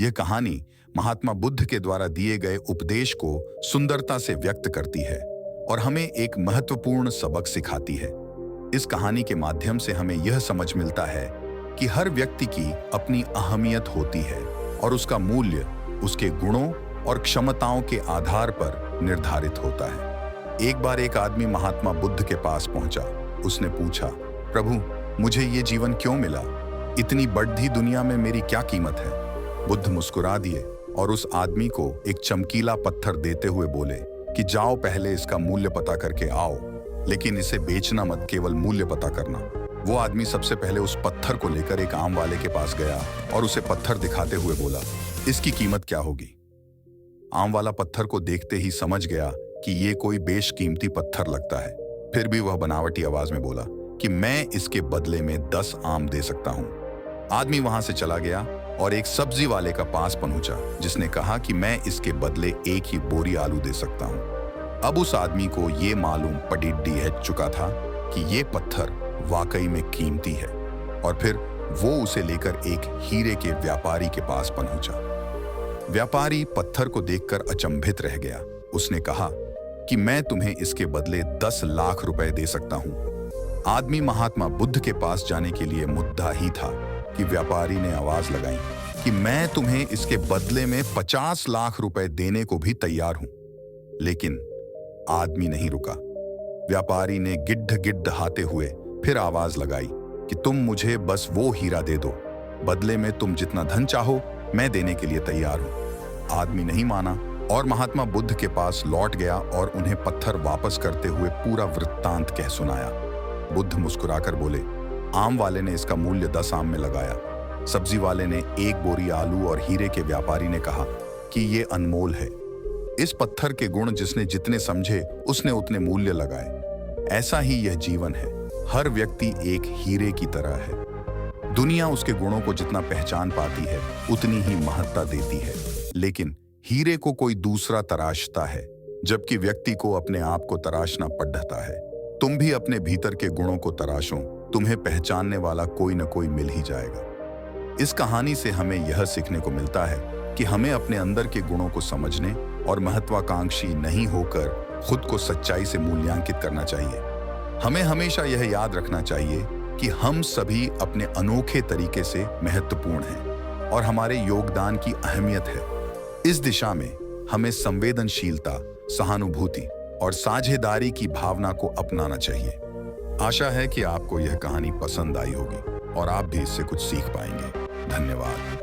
यह कहानी महात्मा बुद्ध के द्वारा दिए गए उपदेश को सुंदरता से व्यक्त करती है और हमें एक महत्वपूर्ण सबक सिखाती है। इस कहानी के माध्यम से हमें यह समझ मिलता है कि हर व्यक्ति की अपनी अहमियत होती है और उसका मूल्य उसके गुणों और क्षमताओं के आधार पर निर्धारित होता है। एक बार एक आदमी महात्मा बुद्ध के पास पहुंचा। उसने पूछा, प्रभु, मुझे ये जीवन क्यों मिला? इतनी बढ़ती दुनिया में मेरी क्या कीमत है? बुद्ध मुस्कुरा दिए और उस आदमी को एक चमकीला पत्थर देते हुए बोले कि जाओ, पहले इसका मूल्य पता करके आओ, लेकिन इसे बेचना मत, केवल मूल्य पता करना। वो आदमी सबसे पहले उस पत्थर को लेकर एक आम वाले के पास गया और उसे पत्थर दिखाते हुए बोला, इसकी कीमत क्या होगी? आम वाला पत्थर को देखते ही समझ गया कि ये कोई बेशकीमती पत्थर लगता है। फिर भी वह बनावटी आवाज में बोला कि मैं इसके बदले में 10 आम दे सकता हूं। आदमी वहां से चला गया और एक सब्जी वाले का पास पहुंचा, जिसने कहा कि मैं इसके बदले एक ही बोरी आलू दे सकता हूं। अब उस आदमी को ये मालूम पड़ी चुका था कि ये पत्थर वाकई में कीमती है, और फिर वो उसे लेकर एक हीरे के व्यापारी के पास पहुंचा। व्यापारी पत्थर को देखकर अचंभित रह गया। उसने कहा कि मैं तुम्हें इसके बदले 10 लाख रुपए दे सकता हूं। आदमी महात्मा बुद्ध के पास जाने के लिए मुद्दा ही था कि व्यापारी ने आवाज लगाई कि मैं तुम्हें इसके बदले में 50 लाख रुपए देने को भी तैयार हूं। लेकिन आदमी नहीं रुका। व्यापारी ने गिड़गिड़ाते हुए फिर आवाज लगाई कि तुम मुझे बस वो हीरा दे दो, बदले में तुम जितना धन चाहो मैं देने के लिए तैयार हूं। आदमी नहीं माना और महात्मा बुद्ध के पास लौट गया और उन्हें पत्थर वापस करते हुए पूरा वृत्तांत कह सुनाया। बुद्ध मुस्कुराकर बोले, आम वाले ने इसका मूल्य 10 आम में लगाया, सब्जी वाले ने 1 बोरी आलू और हीरे के व्यापारी ने कहा कि ये अनमोल है। इस पत्थर के गुण जिसने जितने समझे उसने उतने मूल्य लगाए। ऐसा ही यह जीवन है। हर व्यक्ति एक हीरे की तरह है। दुनिया उसके गुणों को जितना पहचान पाती है उतनी ही महत्ता देती है, लेकिन हीरे को कोई दूसरा तराशता है, जबकि व्यक्ति को अपने आप को तराशना पड़ता है। तुम भी अपने भीतर के गुणों को तराशो, तुम्हें पहचानने वाला कोई न कोई मिल ही जाएगा। इस कहानी से हमें यह सीखने को मिलता है कि हमें अपने अंदर के गुणों को समझने और महत्वाकांक्षी नहीं होकर खुद को सच्चाई से मूल्यांकित करना चाहिए। हमें हमेशा यह याद रखना चाहिए कि हम सभी अपने अनोखे तरीके से महत्वपूर्ण हैं और हमारे योगदान की अहमियत है। इस दिशा में हमें संवेदनशीलता, सहानुभूति और साझेदारी की भावना को अपनाना चाहिए। आशा है कि आपको यह कहानी पसंद आई होगी और आप भी इससे कुछ सीख पाएंगे। धन्यवाद।